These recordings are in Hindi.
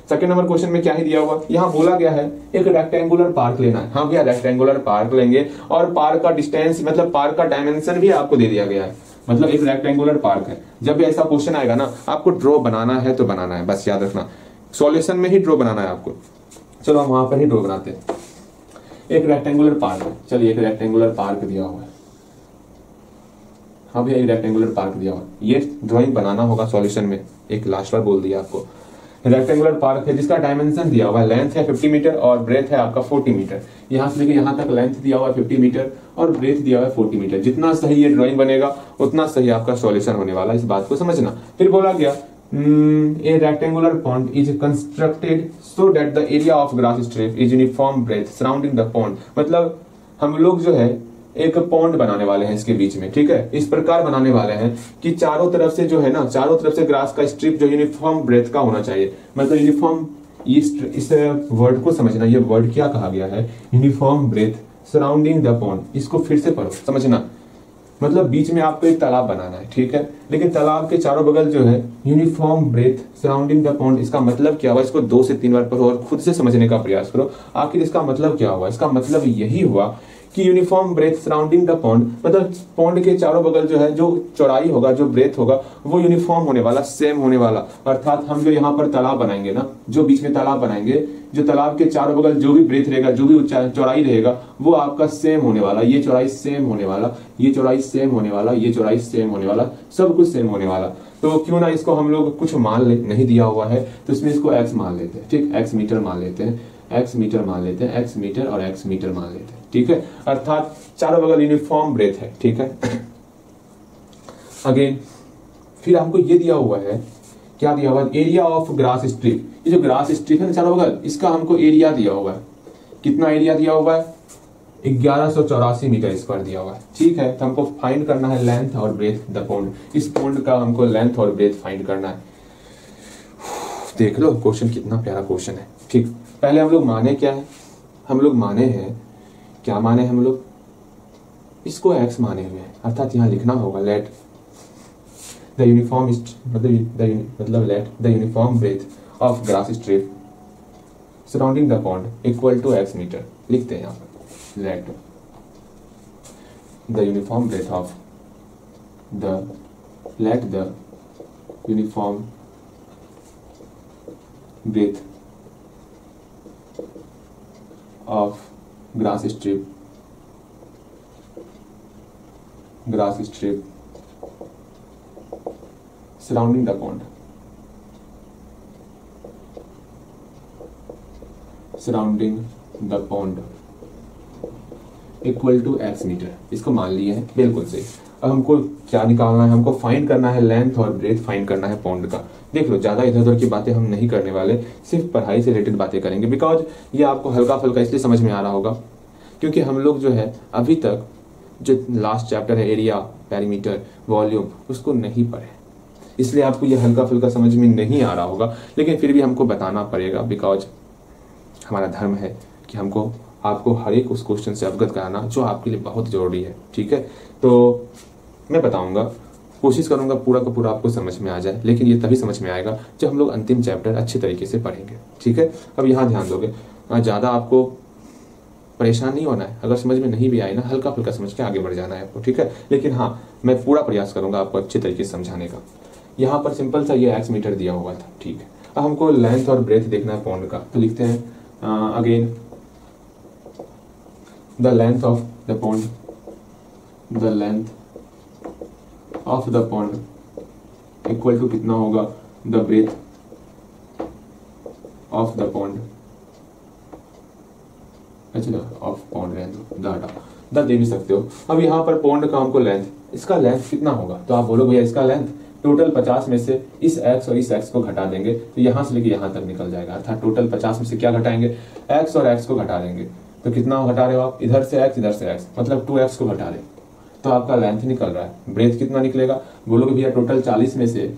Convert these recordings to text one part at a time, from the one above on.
सेकंड नंबर क्वेश्चन में क्या ही दिया हुआ, यहाँ बोला गया है एक रेक्टेंगुलर पार्क लेना है। हाँ भैया रेक्टेंगुलर पार्क लेंगे और पार्क का डिस्टेंस मतलब पार्क का डायमेंशन भी आपको दे दिया गया है। मतलब एक रेक्टेंगुलर पार्क है। जब भी ऐसा क्वेश्चन आएगा ना आपको ड्रॉ बनाना है तो बनाना है, बस याद रखना सॉल्यूशन में ही ड्रॉ बनाना है आपको। चलो हम वहां पर ही ड्रॉ बनाते हैं। एक रेक्टेंगुलर पार्क है, चलिए एक रेक्टेंगुलर पार्क दिया हुआ है। हाँ भैया एक रेक्टेंगुलर पार्क दिया हुआ है, ये ड्राइंग बनाना होगा सॉल्यूशन में। एक लास्ट बार बोल दिया आपको, रेक्टेंगुलर पार्क है जिसका डायमेंशन दिया हुआ है, लेंथ है 50 मीटर और ब्रेथ है आपका 40 मीटर। यहाँ से लेके यहाँ तक लेंथ दिया हुआ है 50 मीटर और ब्रेथ दिया हुआ है 40 मीटर। जितना सही ये ड्राइंग बनेगा उतना सही आपका सॉल्यूशन होने वाला है, इस बात को समझना। फिर बोला गया a rectangular pond is constructed so that the area of grass strip is uniform breadth surrounding the pond। मतलब हम लोग जो है एक पॉन्ड बनाने वाले हैं इसके बीच में, ठीक है। इस प्रकार बनाने वाले हैं कि चारों तरफ से जो है ना, चारों तरफ से ग्रास का स्ट्रिप जो यूनिफॉर्म ब्रेथ का होना चाहिए। मतलब यूनिफॉर्म, इस वर्ड को समझना, ये वर्ड क्या कहा गया है, uniform breadth surrounding the pond. इसको फिर से पढ़ो समझना। मतलब बीच में आपको एक तालाब बनाना है, ठीक है, लेकिन तालाब के चारों बगल जो है uniform breadth surrounding the pond. इसका मतलब क्या हुआ, इसको 2 से 3 बार पढ़ो और खुद से समझने का प्रयास करो आखिर इसका मतलब क्या हुआ। इसका मतलब यही हुआ कि uniform breadth surrounding the pond, मतलब पॉन्ड के चारों बगल जो है जो चौड़ाई होगा, जो ब्रेथ होगा वो यूनिफॉर्म होने वाला, सेम होने वाला। अर्थात हम जो यहाँ पर तालाब बनाएंगे ना, जो बीच में तालाब बनाएंगे, जो तालाब के चारों बगल जो भी ब्रेथ रहेगा, जो भी चौड़ाई रहेगा वो आपका सेम होने वाला। ये चौड़ाई सेम होने वाला, ये चौड़ाई सेम होने वाला, ये चौड़ाई सेम होने वाला, सब कुछ सेम होने वाला। तो क्यों ना इसको हम लोग कुछ मान ले, नहीं दिया हुआ है तो इसमें इसको एक्स मान लेते हैं, ठीक, एक्स मीटर मान लेते हैं, एक्स मीटर मान लेते हैं, एक्स मीटर और एक्स मीटर मान लेते हैं, ठीक है। अर्थात चारों बगल यूनिफॉर्म ब्रेथ है, ठीक है। अगेन फिर हमको ये दिया हुआ है, क्या दिया हुआ है, एरिया ऑफ ग्रास स्ट्रिप। ये जो ग्रास स्ट्रिप है ना चारों बगल, इसका हमको एरिया दिया हुआ है। कितना एरिया दिया हुआ है, 1184 मीटर स्क्वायर दिया हुआ है, ठीक है। तो हमको फाइंड करना है लेंथ और ब्रेथ द पॉन्ड। इस पॉन्ड का हमको लेंथ और ब्रेथ फाइंड करना है। देख लो क्वेश्चन कितना प्यारा क्वेश्चन है, ठीक। पहले हम लोग माने क्या है, हम लोग माने हैं, क्या माने हम लोग, इसको एक्स माने हुए हैं। अर्थात यहाँ लिखना होगा लेट द यूनिफॉर्म मतलब let the uniform breadth of grass strip surrounding the pond equal to x metre. लिखते हैं यहाँ पर let the uniform breadth of let the uniform breadth of grass strip surrounding the pond equal to x metre. इसको मान लिए हैं, बिल्कुल सही। अब हमको क्या निकालना है, हमको फाइंड करना है लेंथ और ब्रेथ फाइंड करना है पॉन्ड का। देख लो ज्यादा इधर उधर की बातें हम नहीं करने वाले, सिर्फ पढ़ाई से रिलेटेड बातें करेंगे। बिकॉज ये आपको हल्का फुल्का इसलिए समझ में आ रहा होगा क्योंकि हम लोग जो है अभी तक जो लास्ट चैप्टर है एरिया, पेरीमीटर, वॉल्यूम, उसको नहीं पढ़े, इसलिए आपको ये हल्का फुल्का समझ में नहीं आ रहा होगा। लेकिन फिर भी हमको बताना पड़ेगा बिकॉज हमारा धर्म है कि हमको आपको हर एक उस क्वेश्चन से अवगत कराना जो आपके लिए बहुत जरूरी है, ठीक है। तो मैं बताऊंगा, कोशिश करूंगा पूरा का पूरा आपको समझ में आ जाए, लेकिन ये तभी समझ में आएगा जब हम लोग अंतिम चैप्टर अच्छे तरीके से पढ़ेंगे, ठीक है। अब यहाँ ध्यान दोगे, ज़्यादा आपको परेशान नहीं होना है। अगर समझ में नहीं भी आए ना, हल्का फुल्का समझ के आगे बढ़ जाना है आपको, ठीक है। लेकिन हाँ, मैं पूरा प्रयास करूंगा आपको अच्छे तरीके से समझाने का। यहाँ पर सिंपल सा ये एक्स मीटर दिया हुआ था, ठीक है। अब हमको लेंथ और ब्रेथ देखना है पॉन्ड का, तो लिखते हैं again the length of the pond, the length of the pond equal to कितना होगा, the breadth of the pond, अच्छा ऑफ पॉन्ड रहने दो, दे भी सकते हो। अब यहाँ पर पॉन्ड का हमको लेंथ, इसका लेंथ कितना होगा, तो आप बोलो भैया इसका लेंथ टोटल 50 में से इस x और इस x को घटा देंगे तो यहाँ से लेके यहाँ तक निकल जाएगा। अर्थात टोटल 50 में से क्या घटाएंगे, x और x को घटा देंगे। तो कितना घटा रहे हो आप, इधर से x इधर से x, मतलब 2x को घटा रहे तो आपका लेंथ निकल रहा है। ब्रेथ कितना निकलेगा, बोलोगे भैया टोटल 40 में से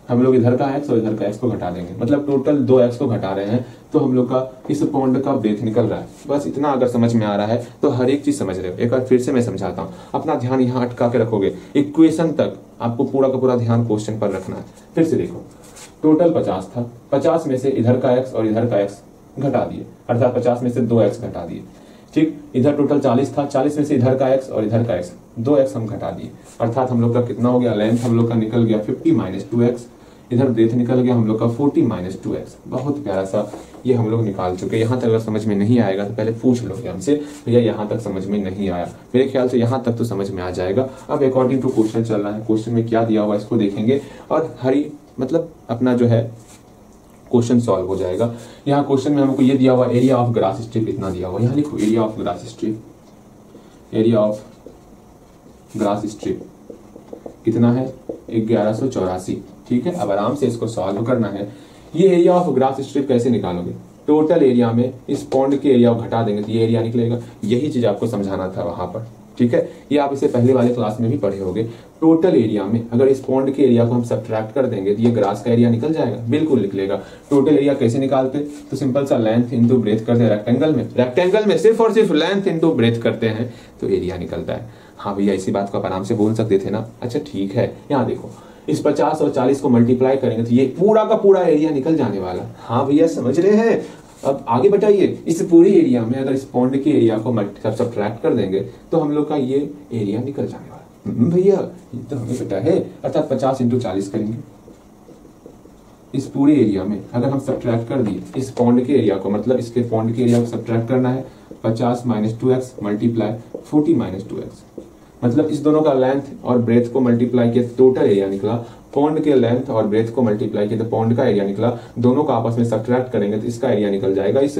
हम लोग इधर का x और इधर का x को घटा देंगे, मतलब टोटल 2x को घटा रहे हैं तो हम लोग का इस पॉन्ड का ब्रेथ निकल रहा है। बस इतना अगर समझ में आ रहा है तो हर एक चीज समझ रहे हो। एक बार फिर से मैं समझाता हूँ, अपना ध्यान यहाँ अटका के रखोगे, इक्वेशन तक आपको पूरा का पूरा ध्यान क्वेश्चन पर रखना है। फिर से देखो, टोटल 50 था, 50 में से इधर का x और इधर का x घटा दिए, अर्थात 50 में से 2x घटा दिए। ठीक, इधर टोटल 40 था, 40 में से इधर का x और इधर का x 2x हम घटा दिए, अर्थात हम लोग का कितना हो गया, लेंथ हम लोग का निकल गया 50 माइनस 2x, इधर ब्रेथ निकल गया हम लोग का 40 माइनस 2x। बहुत प्यारा सा ये हम लोग निकाल चुके। यहाँ तक अगर समझ में नहीं आएगा तो पहले पूछ लोगे हमसे, भैया यहाँ तक समझ में नहीं आया। मेरे ख्याल से यहाँ तक तो समझ में आ जाएगा। अब अकॉर्डिंग टू क्वेश्चन चल रहा है, क्वेश्चन में क्या दिया हुआ इसको देखेंगे और मतलब अपना जो है क्वेश्चन सॉल्व हो जाएगा। यहाँ क्वेश्चन में हमको ये दिया हुआ एरिया ऑफ ग्रास स्ट्रिप इतना दिया हुआ, यहाँ लिखो area of grass strip, area of grass strip कितना है 1184। ठीक है, अब आराम से इसको सॉल्व करना है। ये एरिया ऑफ ग्रास स्ट्रिप कैसे निकालोगे, टोटल एरिया में इस पॉन्ड के एरिया को घटा देंगे तो ये एरिया निकलेगा। यही चीज आपको समझाना था वहां पर। ठीक है, ये आप इसे पहले वाले क्लास में भी पढ़े होंगे। टोटल एरिया में अगर इस पॉन्ड के एरिया को हम सब्ट्रैक्ट कर देंगे तो ये ग्रास का एरिया निकल जाएगा, बिल्कुल निकलेगा। टोटल एरिया कैसे निकालते, तो सिंपल सा लेंथ इंटू ब्रेथ करते हैं रेक्टेंगल में सिर्फ और सिर्फ लेंथ इंटू ब्रेथ करते हैं तो एरिया निकलता है। हाँ भैया, इसी बात को आप आराम से बोल सकते थे ना। अच्छा ठीक है, यहाँ देखो इस 50 और 40 को मल्टीप्लाई करेंगे तो ये पूरा का पूरा एरिया निकल जाने वाला। हाँ भैया समझ रहे हैं। अब आगे बताइए, इस पूरी एरिया में अगर इस पॉन्ड के एरिया को सब्ट्रैक्ट कर देंगे तो हम लोग का ये एरिया निकल जाने वाला। भैया ये तो हमें पता है, अर्थात 50 इंटू 40 करेंगे। इस पूरे एरिया में अगर हम सब्ट्रैक्ट कर दिए इस पॉन्ड के एरिया को, मतलब इसके पॉन्ड के एरिया को सब्ट्रैक्ट करना है 50 minus 2x multiply 40 minus 2x, मतलब इस दोनों का लेंथ और ब्रेथ को मल्टीप्लाई किया टोटल एरिया निकला। पॉन्ड के लेंथ और ब्रेथ को मल्टीप्लाई किया तो पॉन्ड का एरिया निकला। दोनों का आपस में सब्ट्रैक्ट करेंगे तो इसका एरिया निकल जाएगा, इस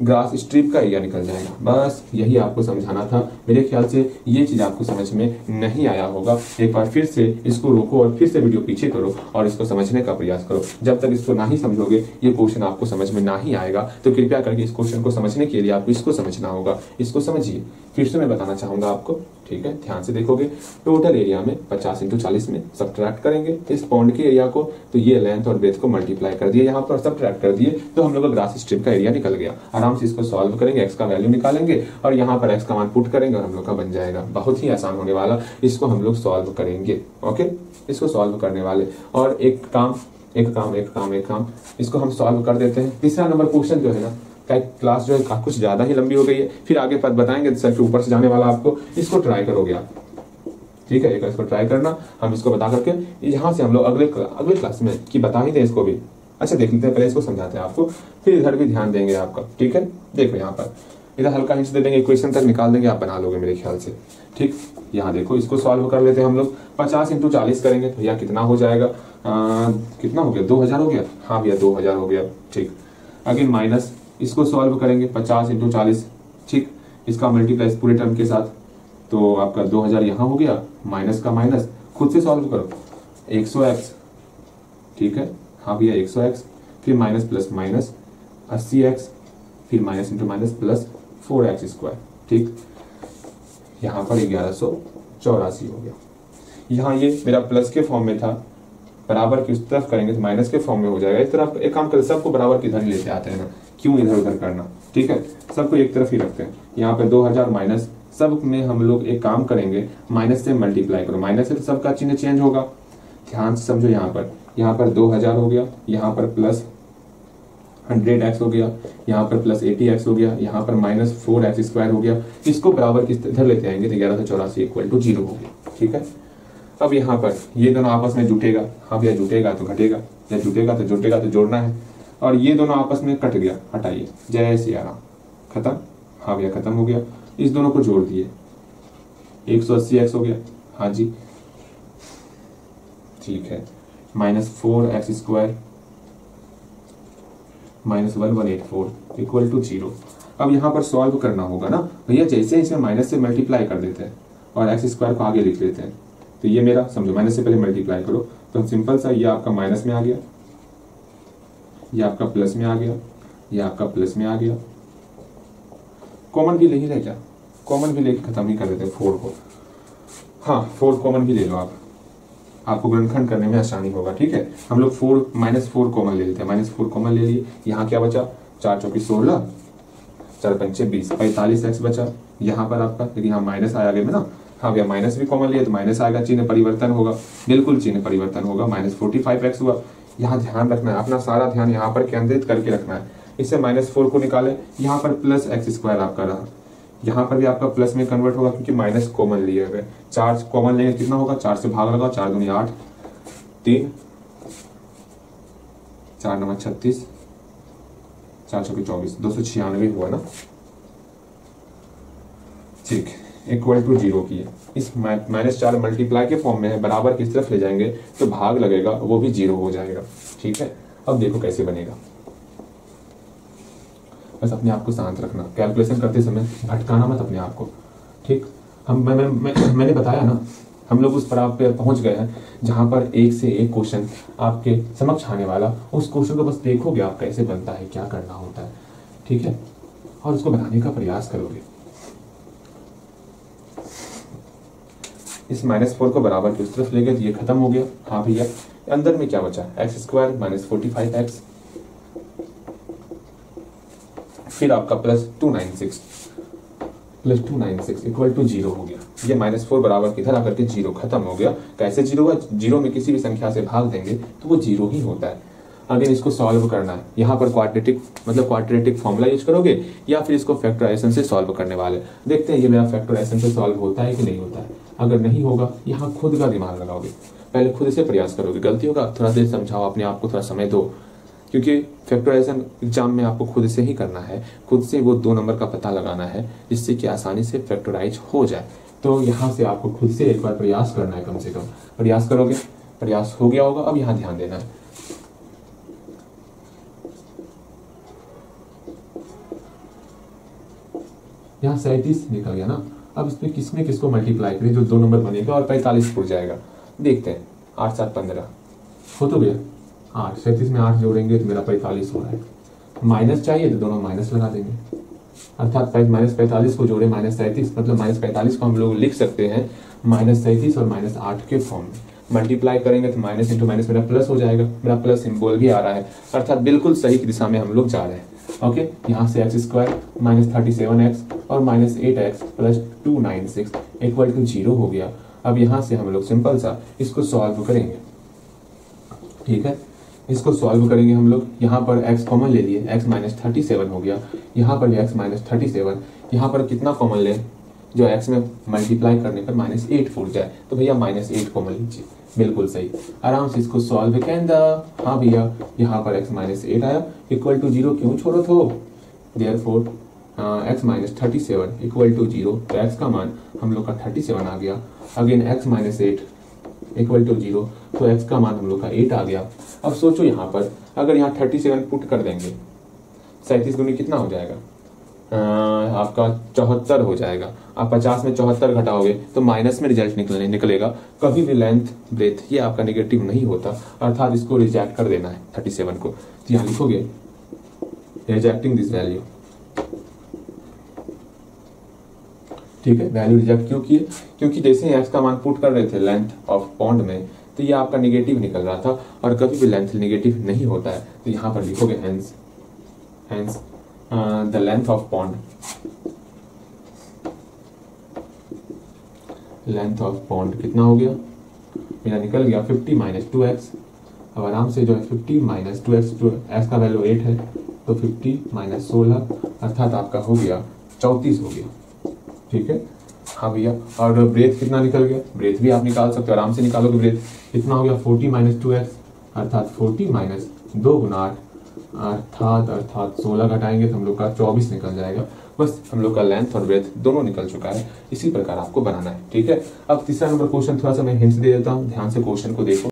ग्रास स्ट्रिप का एरिया निकल जाएगा। बस यही आपको समझाना था। मेरे ख्याल से ये चीज आपको समझ में नहीं आया होगा। एक बार फिर से इसको रोको और फिर से वीडियो पीछे करो और इसको समझने का प्रयास करो। जब तक इसको नहीं समझोगे ये क्वेश्चन आपको समझ में नहीं आएगा। तो कृपया करके इस क्वेश्चन को समझने के लिए आपको इसको समझना होगा। इसको समझिए, फिर से मैं बताना चाहूंगा आपको। ठीक है, ध्यान से देखोगे। टोटल एरिया में 50 इंटू 40 में सब्ट्रैक्ट करेंगे इस पॉन्ड के एरिया को, तो ये लेंथ और ब्रेथ को मल्टीप्लाई कर दिए, यहाँ पर सब्ट्रैक्ट कर दिए तो हम लोग का ग्रास स्ट्रिप का एरिया निकल गया। आराम से इसको सॉल्व करेंगे, एक्स का वैल्यू निकालेंगे और यहाँ पर एक्स का मान पुट करेंगे और हम लोग का बन जाएगा। बहुत ही आसान होने वाला, इसको हम लोग सॉल्व करेंगे। ओके, इसको सॉल्व करने वाले और एक काम इसको हम सॉल्व कर देते हैं। तीसरा नंबर क्वेश्चन जो है ना, क्लास जो है कुछ ज्यादा ही लंबी हो गई है, फिर आगे पद बताएंगे सर के ऊपर से जाने वाला आपको। इसको ट्राई करोगे आप, ठीक है, एक इसको ट्राई करना। हम इसको बता करके यहाँ से हम लोग अगले क्लास में की बता ही दें इसको भी। अच्छा देख लेते हैं, पहले इसको समझाते हैं आपको, फिर इधर भी ध्यान देंगे आपका। ठीक है, देखो यहाँ पर इधर हल्का हिंट दे देंगे, इक्वेशन तक निकाल देंगे, आप बना लोगे मेरे ख्याल से। ठीक, यहाँ देखो इसको सॉल्व कर लेते हैं हम लोग। 50 इंटू 40 करेंगे तो यह कितना हो जाएगा, कितना हो गया, 2000 हो गया। हाँ भैया 2000 हो गया। ठीक, अगेन माइनस, इसको सॉल्व करेंगे 50 इंटू 40। ठीक, इसका मल्टीप्लाई पूरे टर्म के साथ तो आपका 2000 यहाँ हो गया, माइनस का माइनस, खुद से सॉल्व करो 100x। ठीक है, हाँ भैया 100x, फिर माइनस प्लस माइनस 80x, फिर minus into minus plus 4x square. ठीक, यहाँ पर 1184 हो गया। यहाँ ये मेरा प्लस के फॉर्म में था, बराबर की उस तरफ करेंगे तो माइनस के फॉर्म में हो जाएगा। इस तरफ एक काम करें, सबको बराबर किधर ही लेते आते हैं ना, क्यों इधर उधर करना। ठीक है, सबको एक तरफ ही रखते हैं। यहाँ पे 2000 माइनस, सब में हम लोग एक काम करेंगे, माइनस से मल्टीप्लाई करो, माइनस से तो सबका चिन्ह चेंज होगा। ध्यान से समझो, यहाँ पर 2000 हो गया, यहाँ पर प्लस 100x हो गया, यहाँ पर प्लस 80x हो गया, यहाँ पर माइनस 4x स्क्वायर हो गया। इसको बराबर किस इधर लेते आएंगे तो 1184 इक्वल टू 0 हो गया। ठीक है, अब यहाँ पर ये दोनों आपस में जुटेगा। हाँ भैया जुटेगा तो घटेगा, या जुटेगा तो जोड़ना है। और ये दोनों आपस में कट गया, हटाइए, जय सिया राम, खत्म। हाँ भैया खत्म हो गया। इस दोनों को जोड़ दिए, 180x हो गया। हाँ जी ठीक है, minus 4x square minus 1184 equal to 0। अब यहाँ पर सॉल्व करना होगा ना भैया, जैसे इसमें माइनस से मल्टीप्लाई कर देते हैं और एक्स स्क्वायर को आगे लिख लेते हैं। तो ये मेरा समझो, माइनस से पहले मल्टीप्लाई करो तो सिंपल सा, ये आपका माइनस में आ गया, ये आपका प्लस में आ गया, ये आपका प्लस में आ गया। कॉमन भी नहीं रह गया, कॉमन भी लेके खत्म ही कर देते हैं 4 को। हाँ 4 कॉमन भी ले लो आप, आपको गुणनखंड करने में आसानी होगा। ठीक है, हम लोग 4 -4 कॉमन ले लेते हैं। -4 कॉमन ले लिए, यहाँ क्या बचा, 4 चौकी 16, 4 पंचे 20, 45x बचा। यहाँ पर आपका, लेकिन यहाँ माइनस आया आगे में ना, हाँ भैया माइनस भी कॉमन लिया तो माइनस आएगा, चिन्ह परिवर्तन होगा, बिल्कुल चिन्ह परिवर्तन होगा। -45x हुआ, यहाँ ध्यान रखना है, अपना सारा ध्यान यहाँ पर केंद्रित करके रखना है। इससे -4 को निकाले, यहाँ पर +x² आपका रहा, यहाँ पर भी आपका प्लस में कन्वर्ट होगा क्योंकि माइनस कॉमन लिए हुए। 4 कॉमन लेंगे कितना होगा, 4 से भाग लगाओ, 4 दूनी 8, 3 4 9 36, 4 चौके 24, 296 हुआ ना, ठीक, इक्वल टू 0 की है। इस -4 मल्टीप्लाई के फॉर्म में है, बराबर किस तरफ ले जाएंगे तो भाग लगेगा, वो भी 0 हो जाएगा। ठीक है, अब देखो कैसे बनेगा, बस अपने आप को शांत रखना, कैलकुलेशन करते समय भटकाना मत अपने आप को। ठीक, मैंने बताया ना, हम लोग उस पड़ाव पे पहुंच गए हैं जहां पर एक से एक क्वेश्चन आपके समक्ष आने वाला, उस क्वेश्चन को बस देखोगे आप कैसे बनता है, क्या करना होता है। ठीक है, और उसको बनाने का प्रयास करोगे। इस -4 को बराबर की उस तरफ ले गए तो ये खत्म हो गया। हाँ भैया, अंदर में क्या बचा, x² -45x, फिर आपका +296 इक्वल टू 0 हो गया। ये -4 बराबर किधर आकर के 0 खत्म हो गया। कैसे 0 हुआ, 0 में किसी भी संख्या से भाग देंगे तो वो 0 ही होता है। अगर इसको सॉल्व करना है, यहाँ पर क्वाड्रेटिक फॉर्मूला यूज करोगे या फिर इसको फैक्टराइजेशन से सॉल्व करने वाले। देखते हैं ये मेरा फैक्टराइजेशन से सॉल्व होता है कि नहीं होता है। अगर नहीं होगा, यहाँ खुद का दिमाग लगाओगे, पहले खुद से प्रयास करोगे। गलती होगा थोड़ा देर समझाओ अपने आप को, थोड़ा समय दो, क्योंकि फैक्टराइजेशन एग्जाम में आपको खुद से ही करना है, खुद से वो 2 नंबर का पता लगाना है जिससे कि आसानी से फैक्टराइज हो जाए। तो यहाँ से आपको खुद से एक बार प्रयास करना है, कम से कम प्रयास करोगे, प्रयास हो गया होगा। अब यहाँ ध्यान देना है, यहाँ 37 निकल गया ना। अब इसमें किसमें किसको मल्टीप्लाई करें, जो 2 नंबर बनेगा और 45 फुट जाएगा। देखते हैं, 8 7 15 हो तो गया, 8 37 में 8 जोड़ेंगे तो मेरा 45 हो रहा है। माइनस चाहिए तो दोनों माइनस लगा देंगे, अर्थात -45 को जोड़े -37, मतलब -45 को हम लोग लिख सकते हैं -37 और -8 के फॉर्म में। मल्टीप्लाई करेंगे तो माइनस इंटू माइनस मेरा प्लस हो जाएगा, मेरा प्लस सिंबल भी आ रहा है, अर्थात बिल्कुल सही दिशा में हम लोग जा रहे हैं। ओके, यहाँ से x² -37x और -8x + 296 इक्वल टू 0 हो गया। अब यहाँ से हम लोग सिंपल सा इसको सॉल्व करेंगे। ठीक है, इसको सॉल्व करेंगे हम लोग। यहाँ पर x कॉमन ले लिए, x -37 हो गया, यहाँ पर भी x -37, यहाँ पर कितना कॉमन ले जो x में मल्टीप्लाई करने पर -8 फूट जाए, तो भैया -8 कॉमन लीजिए, बिल्कुल सही। आराम से इसको सॉल्व कैंदा। हाँ भैया, यहाँ पर x -8 आया इक्वल टू 0, क्यों छोड़ो थो, देयरफॉर x -37 इक्वल टू 0, तो x का मान हम लोग का 37 आ गया। अगेन x -8 इक्वल टू 0, तो x का मान हम लोग का 8 आ गया। अब सोचो यहाँ पर अगर यहाँ 37 पुट कर देंगे, 37 गुनी कितना हो जाएगा, आपका 74 हो जाएगा। आप 50 में 74 घटाओगे तो माइनस में रिजल्ट निकलेगा। कभी भी लेंथ ब्रेथ ये आपका नेगेटिव नहीं होता, अर्थात इसको रिजेक्ट कर देना है 37 को। तो यहाँ लिखोगे रिजेक्टिंग दिस वैल्यू। ठीक है, वैल्यू रिजेक्ट क्यों किए, क्योंकि जैसे ही x का मान पुट कर रहे थे लेंथ ऑफ पॉन्ड में, तो ये आपका नेगेटिव निकल रहा था, और कभी भी लेंथ नेगेटिव नहीं होता है। तो यहाँ पर लिखोगे hence the length of pond, length of pond कितना हो गया मेरा, निकल गया 50 - 2x। अब आराम से जो है 50 - 2x, जो x का वैल्यू 8 है, तो 50 - 16 अर्थात आपका हो गया 34 हो गया। ठीक है, हाँ भैया, और ब्रेथ कितना निकल गया, ब्रेथ भी आप निकाल सकते हो, आराम से निकालोगे। ब्रेथ कितना हो गया 40 - 2x, अर्थात 40 - 2 × 8 अर्थात 16 घटाएंगे तो हम लोग का 24 निकल जाएगा। बस हम लोग का लेंथ और ब्रेथ दोनों निकल चुका है। इसी प्रकार आपको बनाना है। ठीक है, अब तीसरा नंबर क्वेश्चन, थोड़ा सा मैं हिंट्स दे देता हूँ, ध्यान से क्वेश्चन को देखो।